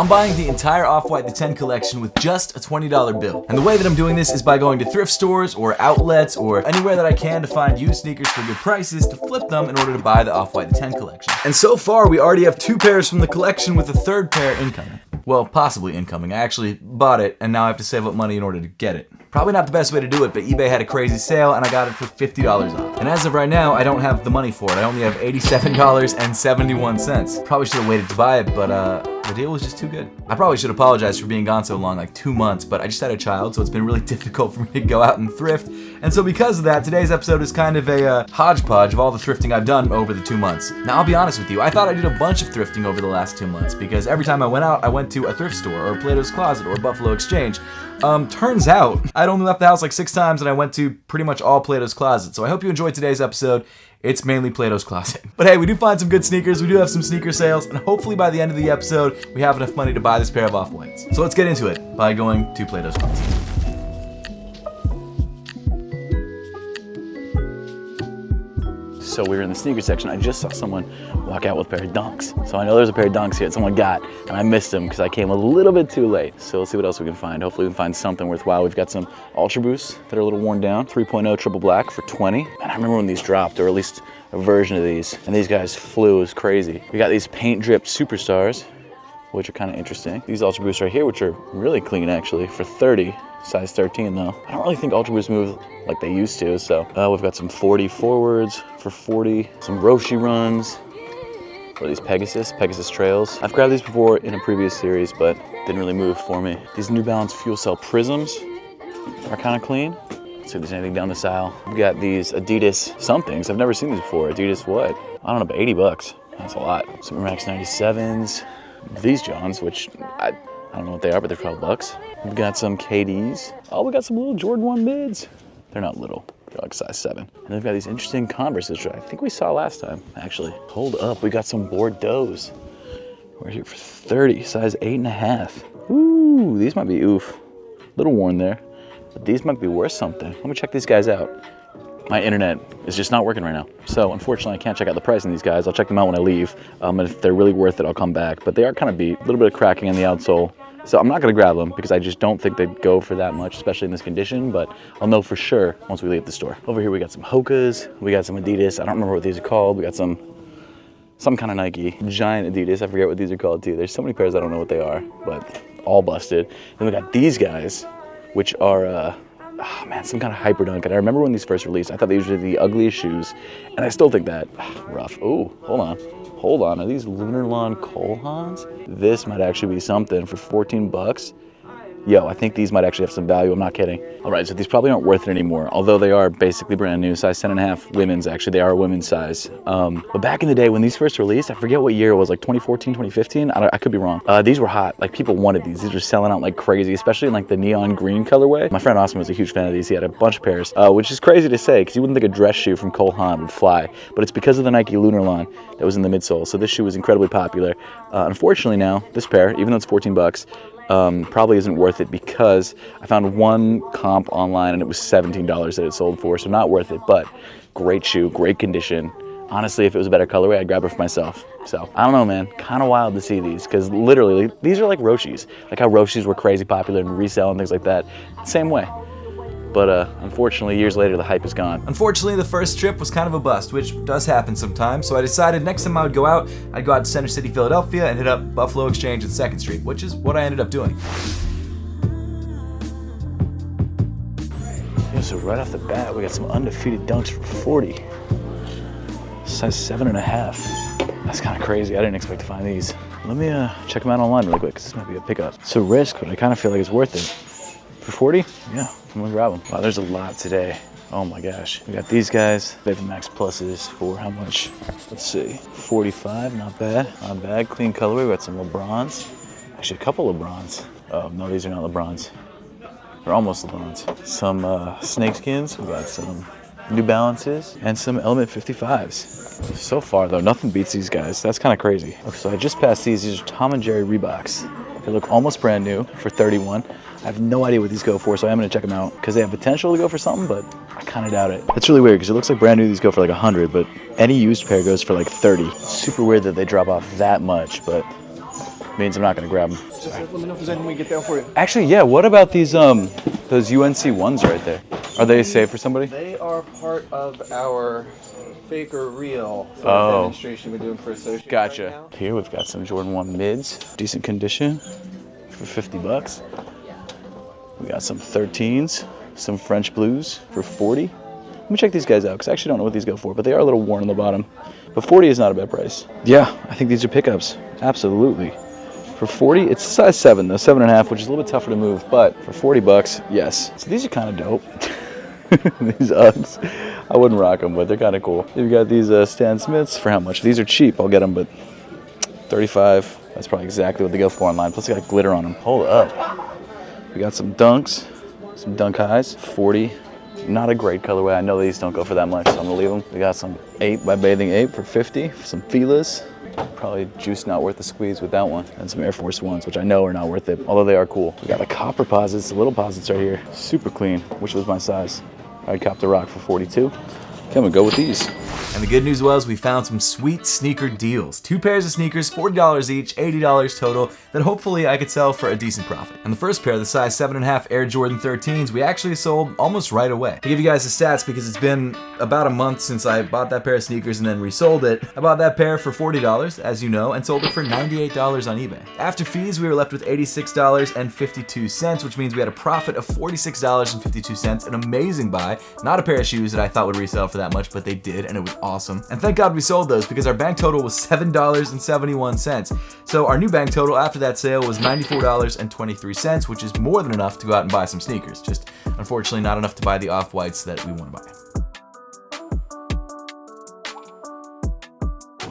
I'm buying the entire Off-White The 10 collection with just a $20 bill. And the way that I'm doing this is by going to thrift stores or outlets or anywhere that I can to find used sneakers for good prices to flip them in order to buy the Off-White The 10 collection. And so far, we already have 2 pairs from the collection with a 3rd pair incoming. Well, possibly incoming. I actually bought it, and now I have to save up money in order to get it. Probably not the best way to do it, but eBay had a crazy sale, and I got it for $50 off. And as of right now, I don't have the money for it. I only have $87.71. Probably should have waited to buy it, but the deal was just too good. I probably should apologize for being gone so long, like 2 months, but I just had a child, so it's been really difficult for me to go out and thrift. And so because of that, today's episode is kind of a hodgepodge of all the thrifting I've done over the 2 months. Now, I'll be honest with you, I thought I did a bunch of thrifting over the last 2 months, because every time I went out, I went to a thrift store, or Plato's Closet, or Buffalo Exchange. Turns out, I'd only left the house like 6 times, and I went to pretty much all Plato's Closet. So I hope you enjoyed today's episode. It's mainly Plato's Closet. But hey, we do find some good sneakers, we do have some sneaker sales, and hopefully by the end of the episode, we have enough money to buy this pair of Off-Whites. So let's get into it by going to Plato's Closet. So we were in the sneaker section. I just saw someone walk out with a pair of Dunks. So I know there's a pair of Dunks here that someone got, and I missed them because I came a little bit too late. So let's see what else we can find. Hopefully we can find something worthwhile. We've got some Ultra Boosts that are a little worn down. 3.0 triple black for 20. And I remember when these dropped, or at least a version of these, and these guys flew. It was crazy. We got these paint dripped Superstars, which are kind of interesting. These Ultra Boosts right here, which are really clean actually, for 30. Size 13 though. I don't really think Ultra Boosts move like they used to, so we've got some 40 forwards for 40, some Roshi runs, or these Pegasus Trails. I've grabbed these before in a previous series, but didn't really move for me. These New Balance Fuel Cell Prisms are kind of clean. Let's see if there's anything down this aisle. We've got these Adidas somethings. I've never seen these before. Adidas what? I don't know, but 80 bucks. That's a lot. Some Max 97s. These Johns, which I don't know what they are, but they're $12. We've got some KDs. Oh, we got some little Jordan 1 mids. They're not little, they're like size 7. And they've got these interesting Converses, which I think we saw last time, actually. Hold up, we got some Bordeaux's. We're here for 30, size 8.5. Ooh, these might be oof. Little worn there, but these might be worth something. Let me check these guys out. My internet is just not working right now. So unfortunately, I can't check out the price on these guys. I'll check them out when I leave. And if they're really worth it, I'll come back. But they are kind of beat, a little bit of cracking on the outsole. So I'm not gonna grab them because I just don't think they'd go for that much, especially in this condition, but I'll know for sure once we leave the store. Over here, we got some Hokas. We got some Adidas. I don't remember what these are called. We got some kind of Nike, giant Adidas. I forget what these are called too. There's so many pairs, I don't know what they are, but all busted. Then we got these guys, which are, oh man, some kind of hyper dunk. And I remember when these first released, I thought these were the ugliest shoes, and I still think that. Rough. Oh, hold on. Are these Lunar Lawn Cole Haans? This might actually be something for 14 bucks. Yo, I think these might actually have some value. I'm not kidding. All right, so these probably aren't worth it anymore, although they are basically brand new. Size 10.5 women's, actually. They are a women's size. But back in the day when these first released, I forget what year it was, like 2014, 2015? I could be wrong. These were hot. Like, people wanted these. These were selling out like crazy, especially in like the neon green colorway. My friend Austin was a huge fan of these. He had a bunch of pairs, which is crazy to say because you wouldn't think a dress shoe from Cole Haan would fly, but it's because of the Nike Lunar Lawn that was in the midsole. So this shoe was incredibly popular. Unfortunately now, this pair, even though it's 14 bucks, probably isn't worth it because I found one comp online and it was $17 that it sold for, so not worth it, but great shoe, great condition. Honestly, if it was a better colorway, I'd grab it for myself. So, I don't know, man, kind of wild to see these because literally, these are like Roshis. Like how Roshis were crazy popular in resale and things like that. Same way. But unfortunately, years later, the hype is gone. Unfortunately, the first trip was kind of a bust, which does happen sometimes. So I decided next time I would go out, I'd go out to Center City, Philadelphia, and hit up Buffalo Exchange at 2nd Street, which is what I ended up doing. Yeah, so right off the bat, we got some undefeated Dunks for 40. Size 7.5. That's kind of crazy. I didn't expect to find these. Let me check them out online really quick, because this might be a pickup. It's a risk, but I kind of feel like it's worth it. For 40? Yeah, I'm gonna grab them. Wow, there's a lot today. Oh my gosh. We got these guys, Vapor Max Pluses for how much? Let's see, 45, not bad, not bad. Clean colorway, we got some LeBrons. Actually, a couple LeBrons. Oh, no, these are not LeBrons. They're almost LeBrons. Some snakeskins, we got some New Balances, and some Element 55s. So far though, nothing beats these guys. That's kind of crazy. Okay, so I just passed these. These are Tom and Jerry Reeboks. They look almost brand new for 31. I have no idea what these go for, so I'm gonna check them out because they have potential to go for something, but I kind of doubt it. It's really weird because it looks like brand new these go for like 100, but any used pair goes for like 30. Super weird that they drop off that much, but means I'm not gonna grab them. Just let me know if there's anything we can get there for you. Actually, yeah, what about these those UNC ones right there? Are they safe for somebody? They are part of our fake or real demonstration we're doing for associates. Gotcha. Right now. Here we've got some Jordan 1 mids, decent condition for 50 bucks. We got some 13s, some French blues for 40. Let me check these guys out, because I actually don't know what these go for, but they are a little worn on the bottom. But 40 is not a bad price. Yeah, I think these are pickups. Absolutely. For 40, it's size 7 though, 7.5, which is a little bit tougher to move, but for 40 bucks, yes. So these are kind of dope. These Uggs, I wouldn't rock them, but they're kind of cool. You've got these Stan Smiths for how much? These are cheap, I'll get them, but 35, that's probably exactly what they go for online. Plus they got glitter on them. Hold up. We got some Dunks, some Dunk Highs, 40. Not a great colorway. I know these don't go for that much, so I'm gonna leave them. We got some 8 by Bathing Ape for 50. Some Filas. Probably juice not worth the squeeze with that one. And some Air Force Ones, which I know are not worth it, although they are cool. We got a copper posits, the little posits right here. Super clean, which was my size. I'd cop the rock for 42. Come and go with these. And the good news was we found some sweet sneaker deals. 2 pairs of sneakers, $40 each, $80 total, that hopefully I could sell for a decent profit. And the first pair, the size 7.5 Air Jordan 13s, we actually sold almost right away. To give you guys the stats, because it's been about a month since I bought that pair of sneakers and then resold it, I bought that pair for $40, as you know, and sold it for $98 on eBay. After fees, we were left with $86.52, which means we had a profit of $46.52, an amazing buy. Not a pair of shoes that I thought would resell for that much, but they did, and it was awesome. And thank God we sold those, because our bank total was $7.71. So our new bank total after that sale was $94.23, which is more than enough to go out and buy some sneakers. Just unfortunately not enough to buy the off-whites that we want to buy.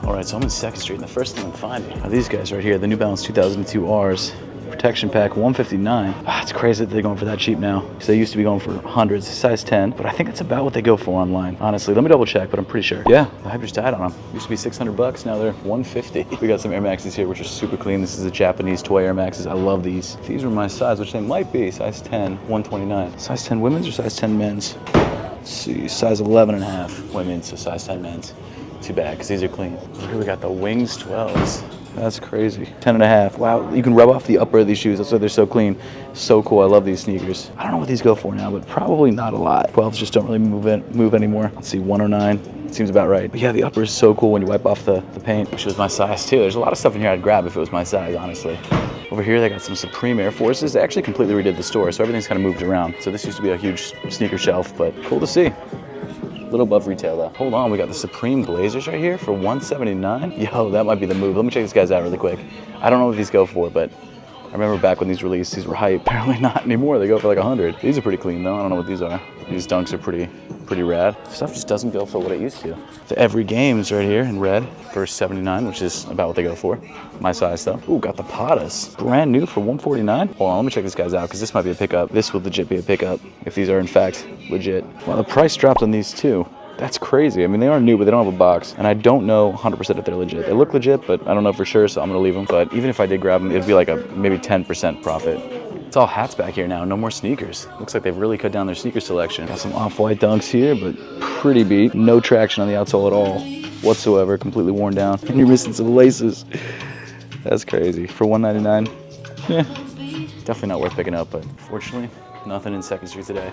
All right, so I'm in 2nd Street, and the first thing I'm finding are these guys right here, the New Balance 2002 Rs. Protection pack, $159. It's crazy that they're going for that cheap now, because they used to be going for hundreds, size 10, but I think that's about what they go for online. Honestly, let me double check, but I'm pretty sure. Yeah, the hype just died on them. Used to be 600 bucks, now they're 150. We got some Air Maxes here, which are super clean. This is a Japanese toy Air Maxes. I love these. If these were my size, which they might be, size 10, 129. Size 10 women's or size 10 men's? Let's see, size 11.5 women's, so size 10 men's. Too bad, because these are clean. Here we got the Wings 12s. That's crazy. 10.5. Wow, you can rub off the upper of these shoes. That's why they're so clean. So cool. I love these sneakers. I don't know what these go for now, but probably not a lot. 12s just don't really move anymore. Let's see, 109. Seems about right. But yeah, the upper is so cool when you wipe off the paint, which was my size too. There's a lot of stuff in here I'd grab if it was my size, honestly. Over here, they got some Supreme Air Forces. They actually completely redid the store, so everything's kind of moved around. So this used to be a huge sneaker shelf, but cool to see. A little above retail though. Hold on, we got the Supreme Blazers right here for $179. Yo, that might be the move. Let me check these guys out really quick. I don't know what these go for, but I remember back when these released, these were hype. Apparently not anymore. They go for like 100. These are pretty clean though. I don't know what these are. These Dunks are pretty rad. Stuff just doesn't go for what it used to. The Every Games right here in red for $79, which is about what they go for. My size though. Ooh, got the Patas. Brand new for $149. Hold on, let me check these guys out, because this might be a pickup. This would legit be a pickup if these are in fact legit. Well, the price dropped on these too. That's crazy. I mean, they are new, but they don't have a box. And I don't know 100% if they're legit. They look legit, but I don't know for sure, so I'm gonna leave them. But even if I did grab them, it'd be like a maybe 10% profit. It's all hats back here now, no more sneakers. Looks like they've really cut down their sneaker selection. Got some off-white Dunks here, but pretty beat. No traction on the outsole at all whatsoever, completely worn down. And you're missing some laces. That's crazy. For $199, yeah, definitely not worth picking up, but fortunately, nothing in 2nd Street today.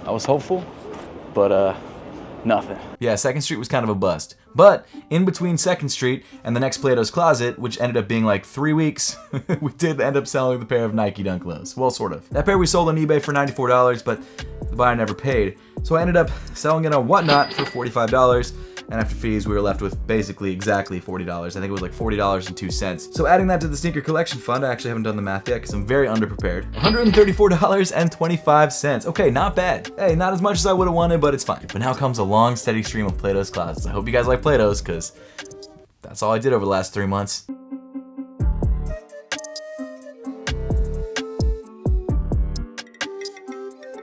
I was hopeful, but nothing. Yeah, 2nd Street was kind of a bust. But in between 2nd Street and the next Plato's Closet, which ended up being like 3 weeks, we did end up selling the pair of Nike Dunk Lows. Well, sort of. That pair we sold on eBay for $94, but the buyer never paid. So I ended up selling it on Whatnot for $45. And after fees, we were left with basically exactly $40. I think it was like $40.02. So adding that to the sneaker collection fund, I actually haven't done the math yet because I'm very underprepared. $134.25. Okay, not bad. Hey, not as much as I would have wanted, but it's fine. But now comes a long, steady stream of Plato's Closets. I hope you guys like Plato's, because that's all I did over the last 3 months.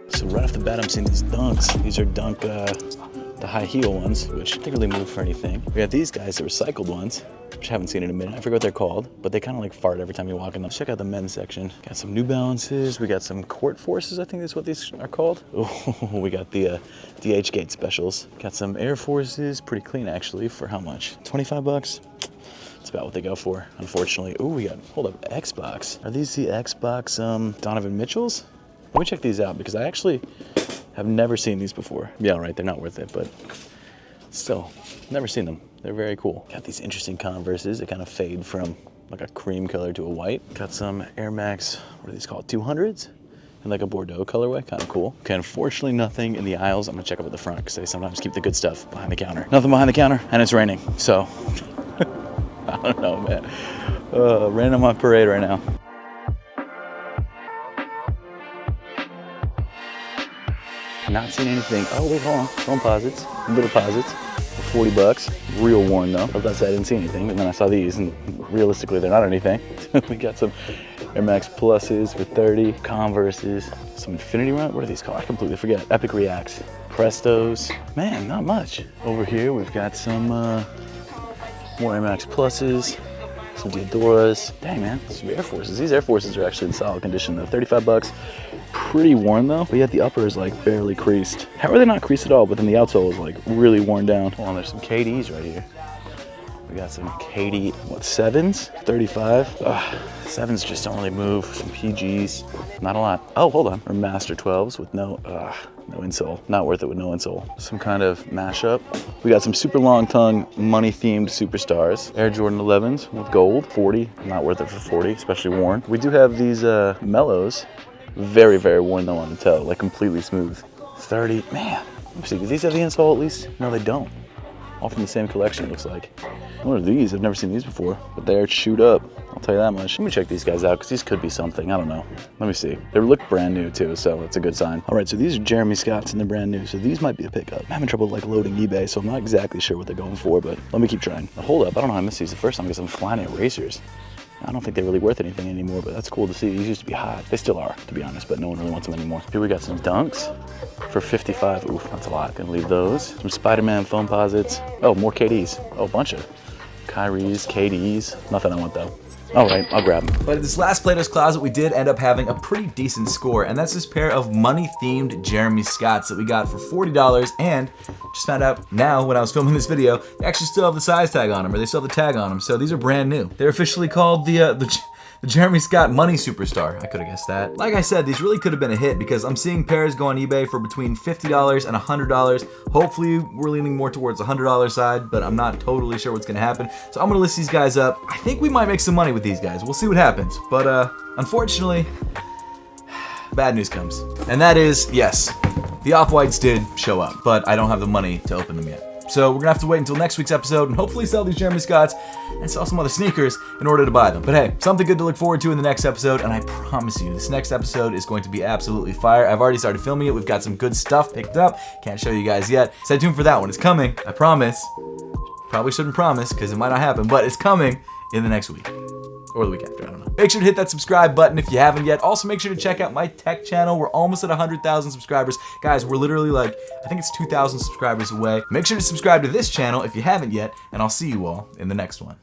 So right off the bat, I'm seeing these Dunks. These are Dunk, the high heel ones, which didn't really move for anything. We got these guys, the recycled ones, which I haven't seen in a minute. I forget what they're called, but they kind of like fart every time you walk in them. Check out the men's section. Got some New Balances. We got some Court Forces, I think that's what these are called. Oh, we got the DH Gate specials. Got some Air Forces, pretty clean actually, for how much? 25 bucks? That's about what they go for, unfortunately. Ooh, we got, hold up, Xbox. Are these the Xbox Donovan Mitchells? Let me check these out because I actually have never seen these before. Yeah, right, they're not worth it, but still, never seen them. They're very cool. Got these interesting Converses. They kind of fade from like a cream color to a white. Got some Air Max, what are these called, 200s? In like a Bordeaux colorway, kind of cool. Okay, unfortunately nothing in the aisles. I'm gonna check up at the front because they sometimes keep the good stuff behind the counter. Nothing behind the counter, and it's raining, so I don't know, man. Raining on my parade right now. Not seen anything. Oh, wait, hold on. Phone posits, little posits. 40 bucks, real worn though. I thought I didn't see anything, and then I saw these, and realistically, they're not anything. We got some Air Max Pluses for 30, Converses, some Infinity Run. What are these called? I completely forget. Epic Reacts, Prestos. Man, not much. Over here, we've got some more Air Max Pluses, some Diodoras. Dang, man, some Air Forces. These Air Forces are actually in solid condition though. 35 bucks. Pretty worn though, but yet the upper is like barely creased. How are they not creased at all? But then the outsole is like really worn down. Hold on, there's some KDs right here. We got some KD, what, 7s? 35. Ugh, 7s just don't really move. Some PGs, not a lot. Oh, hold on. Or Master 12s with no insole. Not worth it with no insole. Some kind of mashup. We got some super long tongue, money themed superstars. Air Jordan 11s with gold, 40. Not worth it for 40, especially worn. We do have these Mellows. Very, very worn though on the toe, like completely smooth. 30, man. Let me see, do these have the insole at least? No, they don't. All from the same collection, it looks like. What are these? I've never seen these before, but they're chewed up. I'll tell you that much. Let me check these guys out, because these could be something, I don't know. Let me see. They look brand new too, so that's a good sign. All right, so these are Jeremy Scott's and they're brand new, so these might be a pickup. I'm having trouble like loading eBay, so I'm not exactly sure what they're going for, but let me keep trying. Now, hold up, I don't know how I missed these the first time because I'm flying erasers. I don't think they're really worth anything anymore, but that's cool to see. These used to be hot. They still are, to be honest, but no one really wants them anymore. Here we got some Dunks for 55. Oof, that's a lot. Gonna leave those. Some Spider-Man foam posits. Oh, more KDs. Oh, a bunch of Kyries, KDs. Nothing I want though. All right, I'll grab them. But at this last Plato's Closet, we did end up having a pretty decent score, and that's this pair of money-themed Jeremy Scotts that we got for $40, and just found out now when I was filming this video, they actually still have the size tag on them, or they still have the tag on them, so these are brand new. They're officially called the Jeremy Scott Money Superstar. I could have guessed that. Like I said, these really could have been a hit because I'm seeing pairs go on eBay for between $50 and $100. Hopefully, we're leaning more towards the $100 side, but I'm not totally sure what's gonna happen. So I'm gonna list these guys up. I think we might make some money with these guys. We'll see what happens. But unfortunately, bad news comes. And that is, yes, the Off-Whites did show up, but I don't have the money to open them yet. So we're gonna have to wait until next week's episode and hopefully sell these Jeremy Scotts and sell some other sneakers in order to buy them. But hey, something good to look forward to in the next episode, and I promise you, this next episode is going to be absolutely fire. I've already started filming it. We've got some good stuff picked up. Can't show you guys yet. Stay tuned for that one. It's coming, I promise. Probably shouldn't promise because it might not happen, but it's coming in the next week. Or the week after, I don't know. Make sure to hit that subscribe button if you haven't yet. Also, make sure to check out my tech channel. We're almost at 100,000 subscribers. Guys, we're literally like, I think it's 2,000 subscribers away. Make sure to subscribe to this channel if you haven't yet, and I'll see you all in the next one.